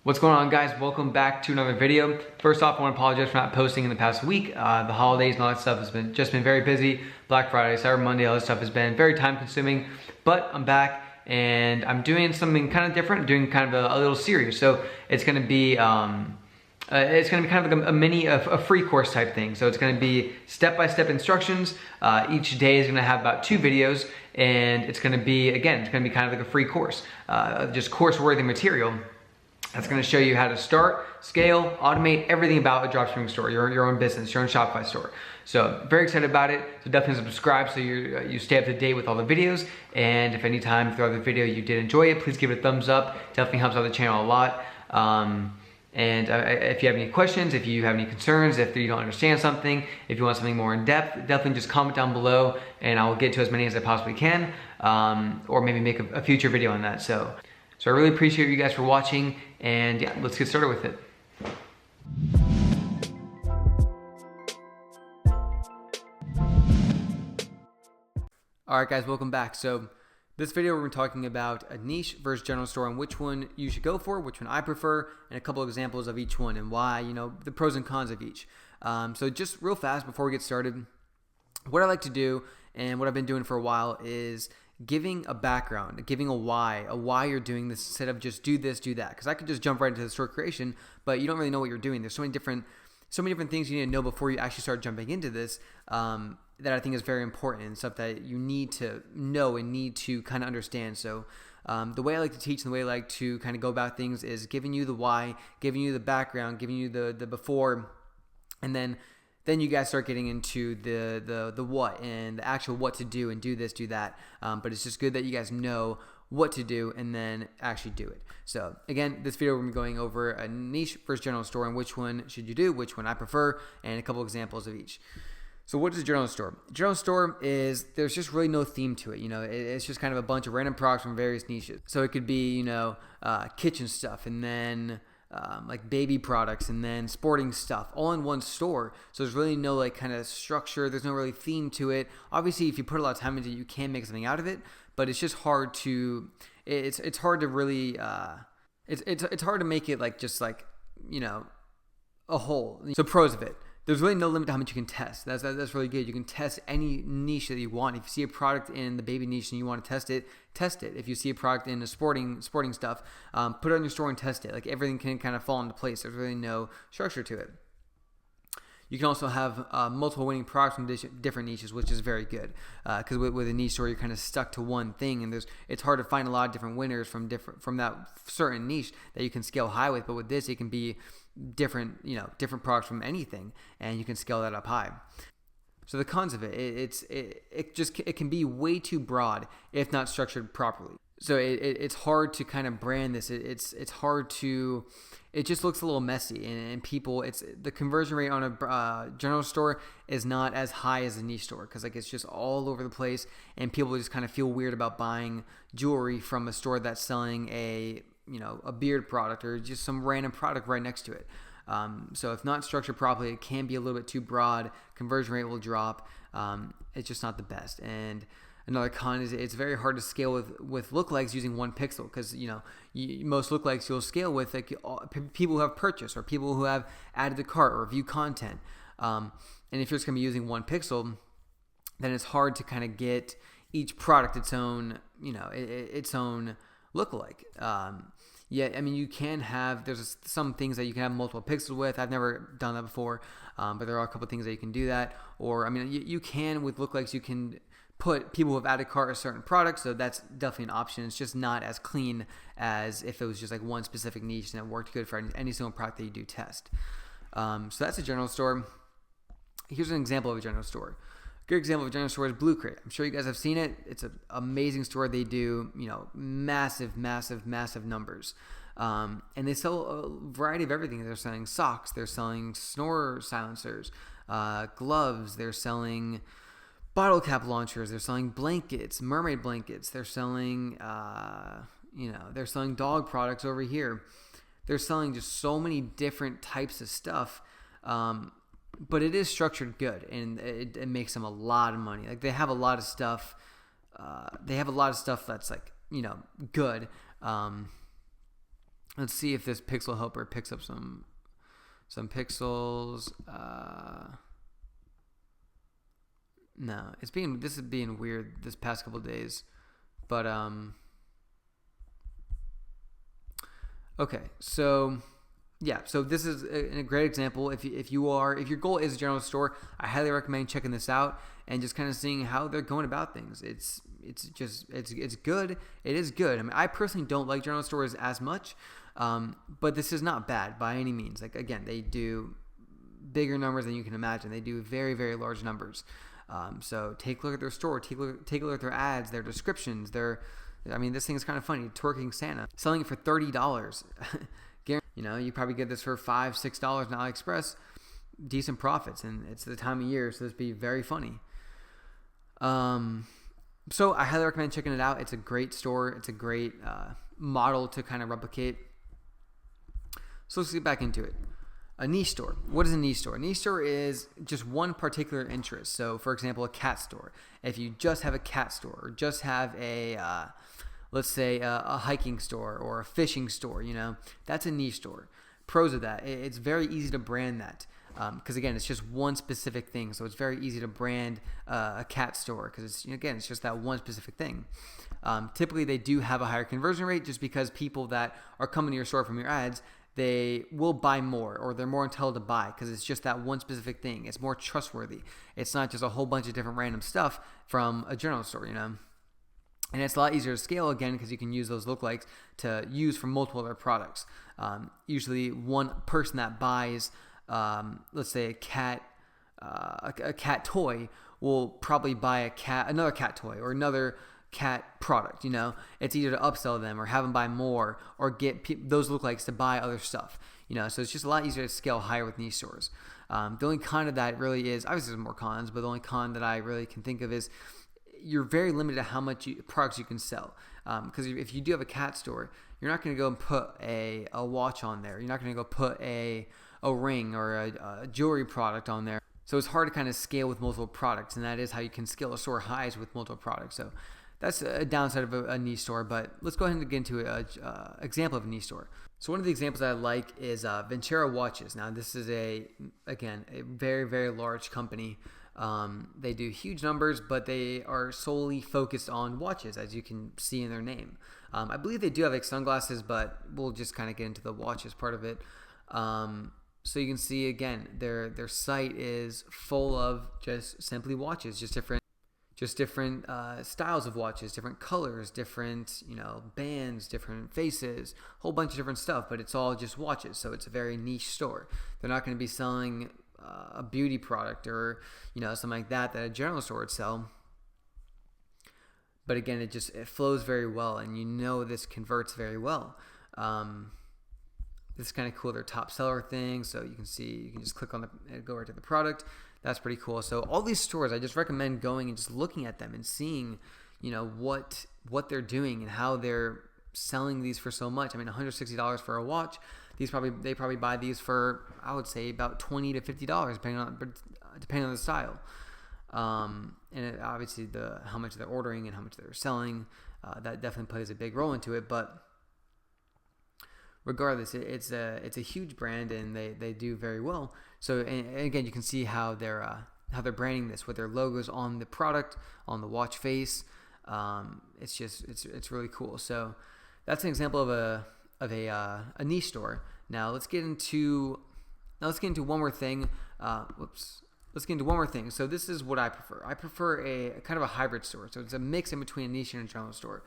What's going on, guys? Welcome back to another video. First off, I want to apologize for not posting in the past week. The holidays and all that stuff has been very busy. Black Friday, Cyber Monday, all that stuff has been very time consuming, but I'm back and I'm doing something kind of different. I'm doing kind of a little series. So it's going to be kind of like a free course type thing. So it's going to be step-by-step instructions. Each day is going to have about 2 videos, and it's going to be kind of like a free course, just course-worthy material. That's going to show you how to start, scale, automate everything about a dropshipping store, your own business, your own Shopify store. So very excited about it. So definitely subscribe so you stay up to date with all the videos. And if any time throughout the video you did enjoy it, please give it a thumbs up. Definitely helps out the channel a lot. If you have any questions, if you have any concerns, if you don't understand something, if you want something more in depth, definitely just comment down below and I will get to as many as I possibly can, or maybe make a future video on that. So I really appreciate you guys for watching, and yeah, let's get started with it. All right, guys, welcome back. So this video, we're talking about a niche versus general store and which one you should go for, which one I prefer, and a couple of examples of each one and why, the pros and cons of each. So just real fast before we get started, what I like to do and what I've been doing for a while is giving a background, giving a why you're doing this instead of just do this, do that. Because I could just jump right into the store creation, but you don't really know what you're doing. There's so many different things you need to know before you actually start jumping into this, that I think is very important and stuff that you need to know and need to kind of understand. So the way I like to teach and the way I like to kind of go about things is giving you the why, giving you the background, giving you the before, and then you guys start getting into the what and the actual what to do and do this, do that. But it's just good that you guys know what to do and then actually do it. So again, this video we're going to be going over a niche versus general store and which one should you do, which one I prefer, and a couple examples of each. So what is a general store? General store is, there's just really no theme to it. It's just kind of a bunch of random products from various niches. So it could be, kitchen stuff, and then like baby products, and then sporting stuff, all in one store. So there's really no like kind of structure. There's no really theme to it. Obviously, if you put a lot of time into it, you can make something out of it, but it's just hard to. It's hard to really. It's hard to make it like just like a whole. So pros of it. There's really no limit to how much you can test. That's really good. You can test any niche that you want. If you see a product in the baby niche and you want to test it, test it. If you see a product in the sporting stuff, put it on your store and test it. Like everything can kind of fall into place. There's really no structure to it. You can also have multiple winning products from different niches, which is very good. Because with a niche store, you're kind of stuck to one thing, and it's hard to find a lot of different winners from that certain niche that you can scale high with. But with this, it can be different products from anything, and you can scale that up high. So the cons of it can be way too broad if not structured properly. So it's hard to kind of brand this. It's hard to. It just looks a little messy, and people. The conversion rate on a general store is not as high as a niche store, because it's just all over the place, and people just kind of feel weird about buying jewelry from a store that's selling a beard product or just some random product right next to it. So if not structured properly, it can be a little bit too broad. Conversion rate will drop. It's just not the best. And another con is it's very hard to scale with lookalikes using one pixel, because most lookalikes you'll scale with people who have purchased or people who have added to cart or view content. And if you're just going to be using one pixel, then it's hard to kind of get each product its own lookalike. You can have, there's some things that you can have multiple pixels with. I've never done that before, but there are a couple things that you can do that. Or, you can, with lookalikes, you can put people who have added cart a certain product, so that's definitely an option. It's just not as clean as if it was just like one specific niche and it worked good for any single product that you do test. So that's a general store. Here's an example of a general store. A good example of a general store is Blue Crate. I'm sure you guys have seen it. It's an amazing store. They do, massive numbers. And they sell a variety of everything. They're selling socks. They're selling snore silencers, gloves. They're selling bottle cap launchers. They're selling blankets, mermaid blankets. They're selling, they're selling dog products over here. They're selling just so many different types of stuff. But it is structured good, and it makes them a lot of money. Like they have a lot of stuff. That's like good. Let's see if this pixel helper picks up some pixels. No, this is being weird this past couple of days, but okay, so yeah, so this is a great example. If your goal is a general store, I highly recommend checking this out and just kind of seeing how they're going about things. It's good. It is good. I mean, I personally don't like general stores as much, but this is not bad by any means. Like, again, they do bigger numbers than you can imagine. They do very, very large numbers. So take a look at their store. Take a look at their ads, their descriptions. This thing is kind of funny. Twerking Santa, selling it for $30. You probably get this for $5, $6 on AliExpress. Decent profits, and it's the time of year, so this would be very funny. So I highly recommend checking it out. It's a great store. It's a great model to kind of replicate. So let's get back into it. A niche store. What is a niche store? A niche store is just one particular interest. So, for example, a cat store. If you just have a cat store, or just have let's say a hiking store or a fishing store, that's a niche store. Pros of that, it's very easy to brand that. Because again, it's just one specific thing, so it's very easy to brand a cat store because it's just that one specific thing. Typically, they do have a higher conversion rate just because people that are coming to your store from your ads, they will buy more, or they're more entitled to buy because it's just that one specific thing. It's more trustworthy. It's not just a whole bunch of different random stuff from a general store, And it's a lot easier to scale, again, because you can use those lookalikes to use for multiple other products. Usually, one person that buys let's say a cat toy will probably buy another cat toy or another cat product. It's easier to upsell them or have them buy more or get those lookalikes to buy other stuff. So it's just a lot easier to scale higher with niche stores. The only con of that really is, obviously there's more cons, but the only con that I really can think of is you're very limited to how much products you can sell. Because if you do have a cat store, you're not going to go and put a watch on there. You're not going to go put a ring or a jewelry product on there. So it's hard to kind of scale with multiple products, and that is how you can scale a store highs with multiple products. So that's a downside of a niche store, but let's go ahead and get into an example of a niche store. So one of the examples I like is Ventura Watches. Now this is a very, very large company. They do huge numbers, but they are solely focused on watches, as you can see in their name. I believe they do have sunglasses, but we'll just kind of get into the watches part of it. So you can see, again, their site is full of just simply watches, just different styles of watches, different colors, different bands, different faces, a whole bunch of different stuff, but it's all just watches. So it's a very niche store. They're not going to be selling a beauty product or something like that a general store would sell. But again, it flows very well, and this converts very well. This is kind of cool, their top seller thing. So you can see, you can just click on go right to the product. That's pretty cool. So all these stores, I just recommend going and just looking at them and seeing, what they're doing and how they're selling these for so much. I mean, $160 for a watch. They probably buy these for, I would say, about $20 to $50, depending on the style. And obviously how much they're ordering and how much they're selling, that definitely plays a big role into it. But regardless, it's a huge brand, and they do very well. So and again, you can see how they're branding this with their logos on the product, on the watch face. It's really cool. So that's an example of a niche store. Now let's get into one more thing. Let's get into one more thing. So this is what I prefer. I prefer a kind of a hybrid store. So it's a mix in between a niche and a general store.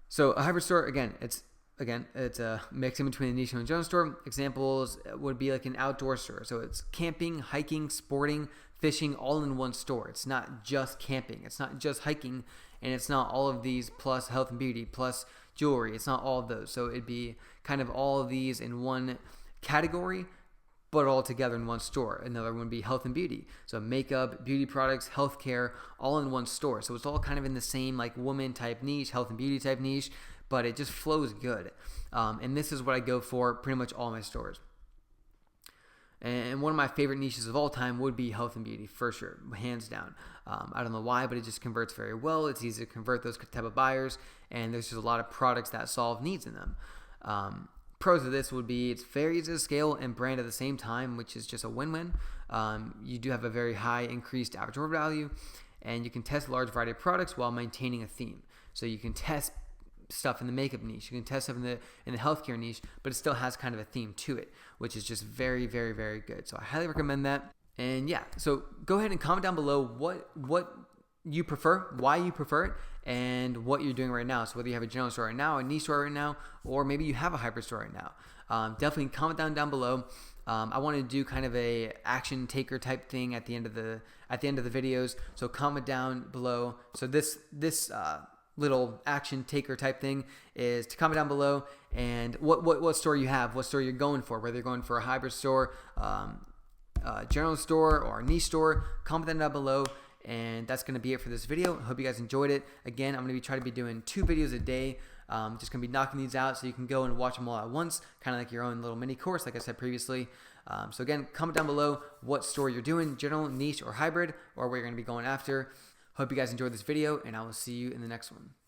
So a hybrid store, it's a mix in between a niche and a general store. Examples would be like an outdoor store. So it's camping, hiking, sporting, fishing, all in one store. It's not just camping. It's not just hiking. And it's not all of these plus health and beauty plus jewelry. It's not all of those. So it'd be kind of all of these in one category, but all together in one store. Another one would be health and beauty. So makeup, beauty products, healthcare, all in one store. So it's all kind of in the same like woman type niche, health and beauty type niche, but it just flows good. And this is what I go for pretty much all my stores. And one of my favorite niches of all time would be health and beauty, for sure, hands down. I don't know why, but it just converts very well. It's easy to convert those type of buyers, and there's just a lot of products that solve needs in them. Pros of this would be it's very easy to scale and brand at the same time, which is just a win-win. You do have a very high increased average order value, and you can test a large variety of products while maintaining a theme. So you can test stuff in the makeup niche, you can test stuff in the healthcare niche, but it still has kind of a theme to it, which is just very, very, very good. So I highly recommend that. And yeah, so go ahead and comment down below what you prefer, why you prefer it, and what you're doing right now. So whether you have a general store right now, a niche store right now, or maybe you have a hybrid store right now, definitely comment down below. I want to do kind of a action taker type thing at the end of the videos. So comment down below. So this little action taker type thing is to comment down below and what store you have, what store you're going for, whether you're going for a hybrid store, general store, or a niche store. Comment that down below. And that's going to be it for this video. I hope you guys enjoyed it. Again, I'm going to be trying to be doing 2 videos a day. Just going to be knocking these out so you can go and watch them all at once, kind of like your own little mini course, like I said previously. So again, comment down below what store you're doing, general, niche, or hybrid, or where you're going to be going after. Hope you guys enjoyed this video, and I will see you in the next one.